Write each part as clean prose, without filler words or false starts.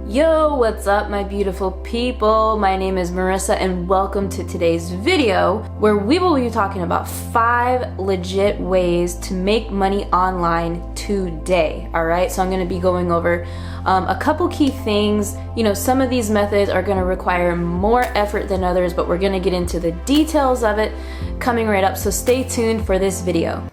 Yo, what's up my beautiful people? My name is Marissa and welcome to today's video where we will be talking about 5 legit ways to make money online today. Alright, so I'm going to be going over a couple key things. You know, some of these methods are going to require more effort than others, but we're going to get into the details of it coming right up, so stay tuned for this video.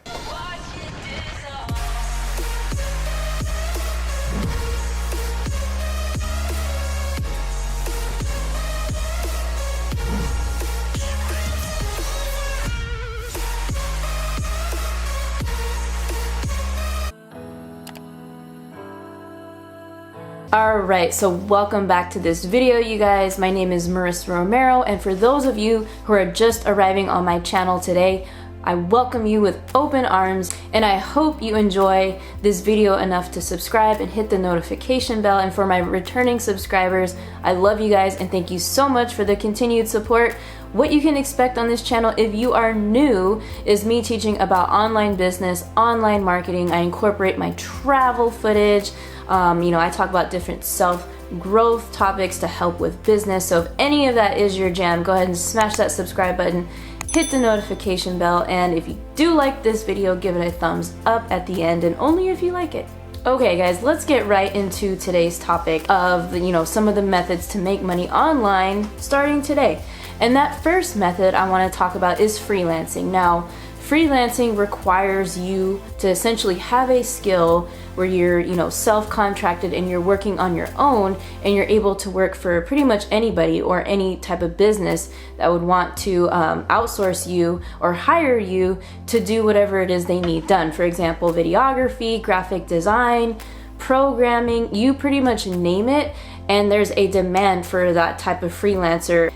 Alright, so welcome back to this video, you guys. My name is Marissa Romero, and for those of you who are just arriving on my channel today, I welcome you with open arms, and I hope you enjoy this video enough to subscribe and hit the notification bell. And for my returning subscribers, I love you guys and thank you so much for the continued support. What you can expect on this channel if you are new is me teaching about online business, online marketing. I incorporate my travel footage. I talk about different self-growth topics to help with business. So if any of that is your jam, go ahead and smash that subscribe button, hit the notification bell, and if you do like this video, give it a thumbs up at the end, and only if you like it. Okay guys, let's get right into today's topic of some of the methods to make money online starting today. And that first method I want to talk about is freelancing. Now, freelancing requires you to essentially have a skill where you're self-contracted and you're working on your own, and you're able to work for pretty much anybody or any type of business that would want to outsource you or hire you to do whatever it is they need done. For example, videography, graphic design, programming, you pretty much name it, and there's a demand for that type of freelancer,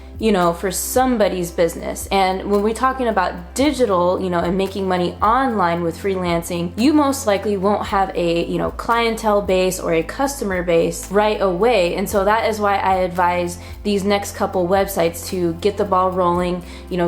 for somebody's business. And when we're talking about digital, and making money online with freelancing, you most likely won't have a, clientele base or a customer base right away. And so that is why I advise these next couple websites to get the ball rolling,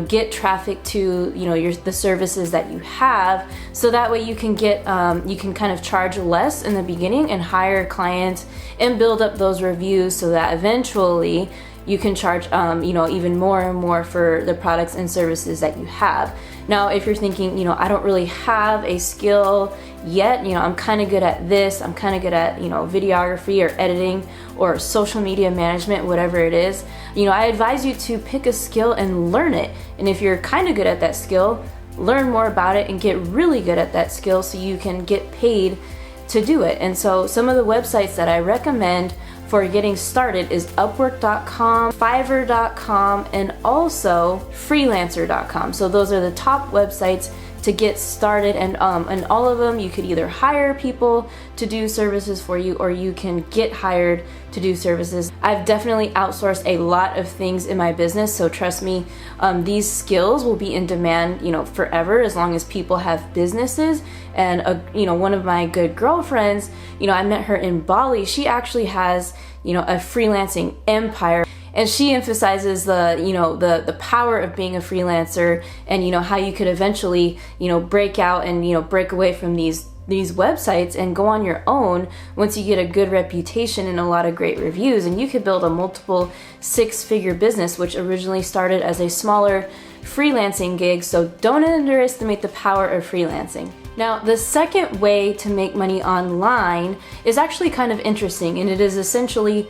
get traffic to, the services that you have, so that way you can get, you can kind of charge less in the beginning and hire clients and build up those reviews so that eventually you can charge even more and more for the products and services that you have. Now, if you're thinking, I don't really have a skill yet, I'm kind of good at this, I'm kind of good at, videography or editing or social media management, whatever it is, I advise you to pick a skill and learn it. And if you're kind of good at that skill, learn more about it and get really good at that skill so you can get paid to do it. And so some of the websites that I recommend for getting started is Upwork.com, Fiverr.com, and also Freelancer.com. So those are the top websites to get started, and all of them you could either hire people to do services for you, or you can get hired to do services. I've definitely outsourced a lot of things in my business, so trust me, these skills will be in demand, forever, as long as people have businesses. And one of my good girlfriends, I met her in Bali. She actually has, a freelancing empire. And she emphasizes the power of being a freelancer, and how you could eventually break out and break away from these websites and go on your own once you get a good reputation and a lot of great reviews, and you could build a multiple 6-figure business, which originally started as a smaller freelancing gig. So don't underestimate the power of freelancing. Now, the second way to make money online is actually kind of interesting, and it is essentially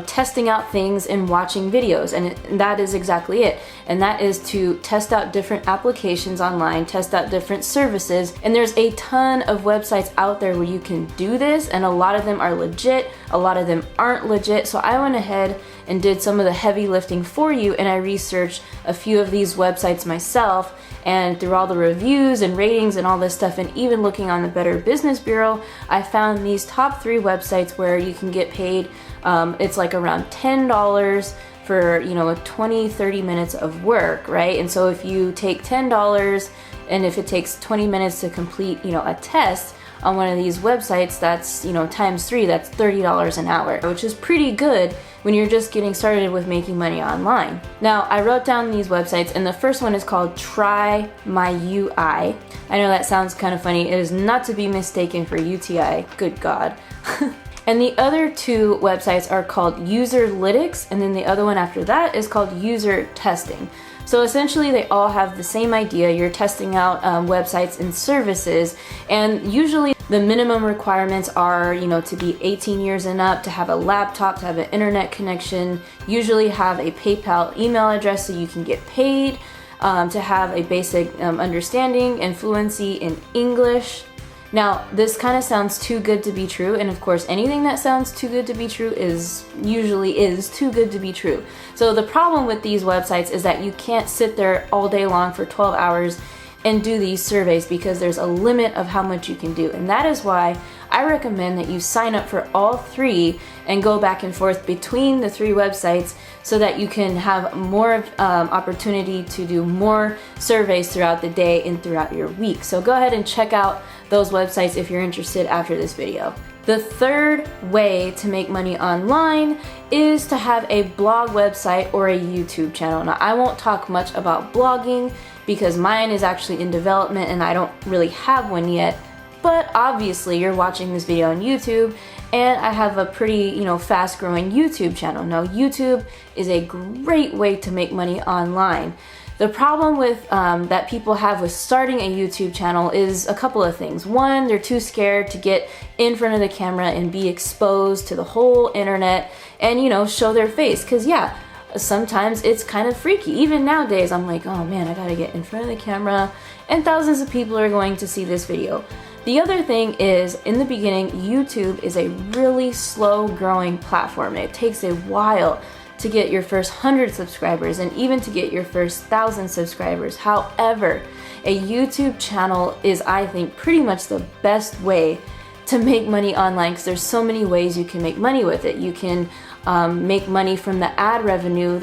testing out things and watching videos, and that is exactly it. And that is to test out different applications online, test out different services, and there's a ton of websites out there where you can do this, and a lot of them are legit, a lot of them aren't legit. So I went ahead and did some of the heavy lifting for you, and I researched a few of these websites myself, and through all the reviews and ratings and all this stuff, and even looking on the Better Business Bureau, I found these top 3 websites where you can get paid. It's like around $10 for 20-30 minutes of work, right? And so if you take $10 and if it takes 20 minutes to complete a test on one of these websites, that's times 3, that's $30 an hour, which is pretty good when you're just getting started with making money online. Now, I wrote down these websites, and the first one is called Try My UI. I know that sounds kind of funny. It is not to be mistaken for UTI, good God. And the other two websites are called Userlytics, and then the other one after that is called User Testing. So essentially they all have the same idea. You're testing out websites and services, and usually the minimum requirements are, to be 18 years and up, to have a laptop, to have an internet connection, usually have a PayPal email address so you can get paid, to have a basic understanding and fluency in English. Now, this kind of sounds too good to be true, and of course, anything that sounds too good to be true usually is too good to be true. So the problem with these websites is that you can't sit there all day long for 12 hours and do these surveys, because there's a limit of how much you can do. And that is why I recommend that you sign up for all three and go back and forth between the three websites so that you can have more opportunity to do more surveys throughout the day and throughout your week. So go ahead and check out those websites if you're interested after this video. The third way to make money online is to have a blog website or a YouTube channel. Now, I won't talk much about blogging because mine is actually in development and I don't really have one yet. But obviously you're watching this video on YouTube, and I have a pretty, fast growing YouTube channel. Now, YouTube is a great way to make money online. The problem with that people have with starting a YouTube channel is a couple of things. One, they're too scared to get in front of the camera and be exposed to the whole internet and, show their face. Because yeah, sometimes it's kind of freaky. Even nowadays, I'm like, oh man, I gotta get in front of the camera and thousands of people are going to see this video. The other thing is, in the beginning, YouTube is a really slow growing platform. It takes a while to get your first 100 subscribers and even to get your first 1,000 subscribers. However, a YouTube channel is, I think, pretty much the best way to make money online, because there's so many ways you can make money with it. You can make money from the ad revenue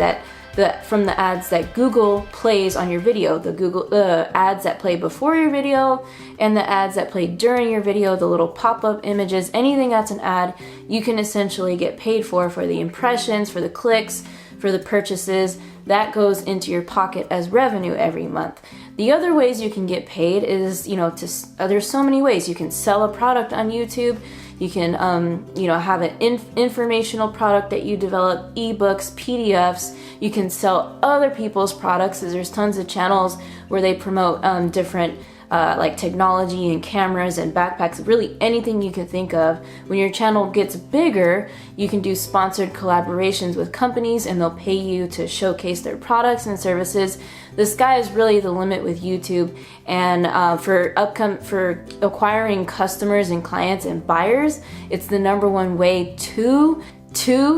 from the ads that Google plays on your video, the ads that play before your video and the ads that play during your video, the little pop-up images, anything that's an ad, you can essentially get paid for the impressions, for the clicks, for the purchases. That goes into your pocket as revenue every month. The other ways you can get paid is, there's so many ways. You can sell a product on YouTube. You can, have an informational product that you develop, ebooks, PDFs. You can sell other people's products. There's tons of channels where they promote different like technology and cameras and backpacks, really anything you can think of. When your channel gets bigger, you can do sponsored collaborations with companies and they'll pay you to showcase their products and services. The sky is really the limit with YouTube, and for acquiring customers and clients and buyers, it's the #1 way to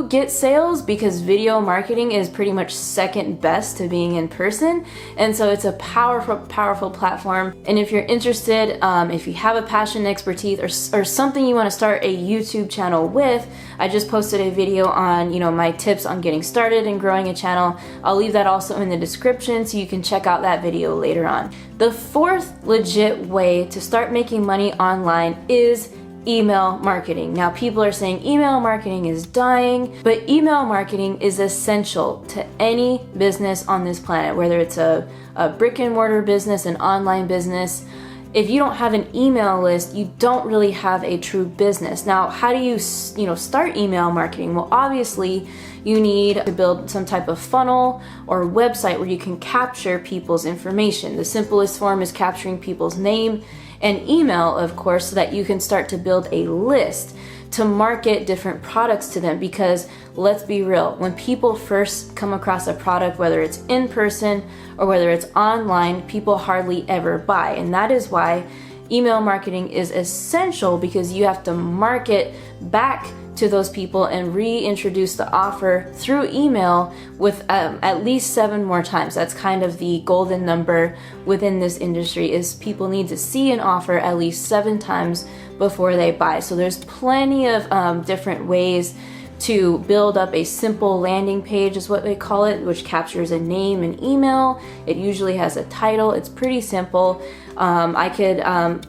get sales, because video marketing is pretty much second best to being in person. And so it's a powerful platform. And if you're interested, if you have a passion, expertise, or something you want to start a YouTube channel with, I just posted a video on, my tips on getting started and growing a channel. I'll leave that also in the description so you can check out that video later on. The fourth legit way to start making money online is email marketing. Now, people are saying email marketing is dying, but email marketing is essential to any business on this planet, whether it's a brick and mortar business, an online business. If you don't have an email list, you don't really have a true business. Now, how do you start email marketing? Well, obviously, you need to build some type of funnel or website where you can capture people's information. The simplest form is capturing people's name and email, of course, so that you can start to build a list to market different products to them. Because let's be real, when people first come across a product, whether it's in person or whether it's online, people hardly ever buy. And that is why email marketing is essential, because you have to market back to those people and reintroduce the offer through email with at least 7 more times. That's kind of the golden number within this industry, is people need to see an offer at least 7 times before they buy. So there's plenty of different ways to build up a simple landing page, is what they call it, which captures a name and email. It usually has a title. It's pretty simple. I could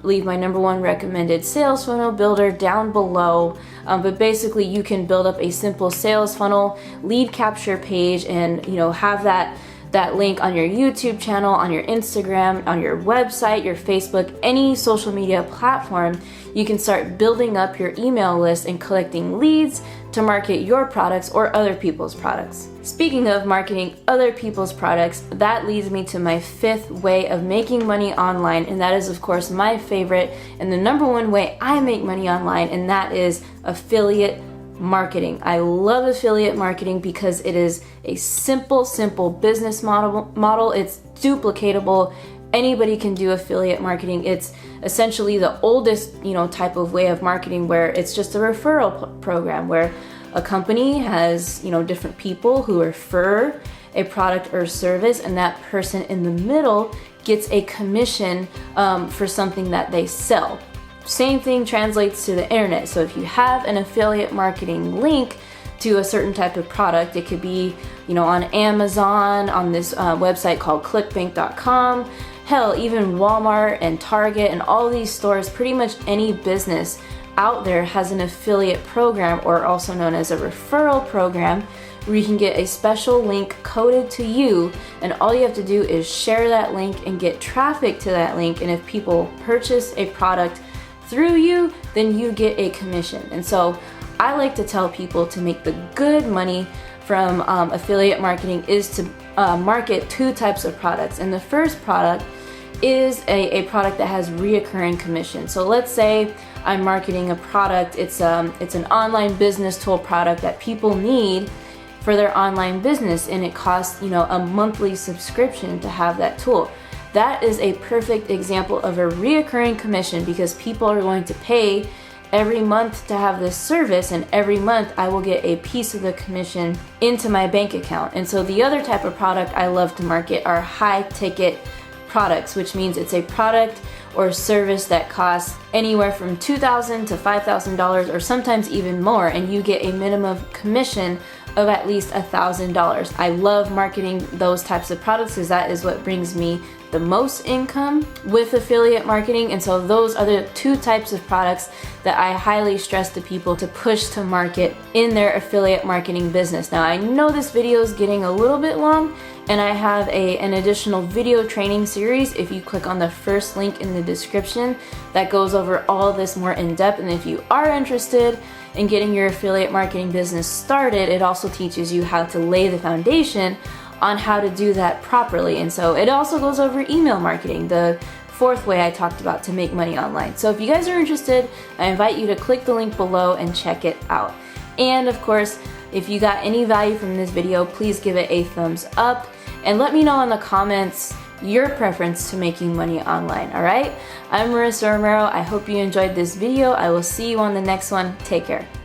leave my #1 recommended sales funnel builder down below, but basically you can build up a simple sales funnel, lead capture page, and have that link on your YouTube channel, on your Instagram, on your website, your Facebook, any social media platform. you can start building up your email list and collecting leads to market your products or other people's products. Speaking of marketing other people's products, that leads me to my fifth way of making money online, and that is of course my favorite and the number one way I make money online, and that is affiliate marketing. I love affiliate marketing because it is a simple business model. It's duplicatable. Anybody can do affiliate marketing. It's essentially the oldest, type of way of marketing, where it's just a referral program where a company has, different people who refer a product or service, and that person in the middle gets a commission for something that they sell. Same thing translates to the internet. So if you have an affiliate marketing link to a certain type of product, it could be, on Amazon, on this website called clickbank.com, hell, even Walmart and Target and all these stores, pretty much any business out there has an affiliate program, or also known as a referral program, where you can get a special link coded to you, and all you have to do is share that link and get traffic to that link, and if people purchase a product through you, then you get a commission. And so I like to tell people to make the good money from affiliate marketing is to market two types of products. And the first product is a product that has reoccurring commission. So let's say I'm marketing a product, it's an online business tool product that people need for their online business, and it costs a monthly subscription to have that tool. That is a perfect example of a reoccurring commission, because people are going to pay every month to have this service, and every month I will get a piece of the commission into my bank account. And so the other type of product I love to market are high ticket products, which means it's a product or service that costs anywhere from $2,000 to $5,000, or sometimes even more, and you get a minimum commission of at least $1,000. I love marketing those types of products because that is what brings me the most income with affiliate marketing. And so those are the two types of products that I highly stress to people to push to market in their affiliate marketing business. Now, I know this video is getting a little bit long, and I have an additional video training series, if you click on the first link in the description, that goes over all of this more in depth. And if you are interested in getting your affiliate marketing business started, it also teaches you how to lay the foundation on how to do that properly. And so it also goes over email marketing, the fourth way I talked about to make money online. So if you guys are interested, I invite you to click the link below and check it out. And of course, if you got any value from this video, please give it a thumbs up and let me know in the comments your preference to making money online. All right, I'm Marissa Romero. I hope you enjoyed this video. I will see you on the next one. Take care.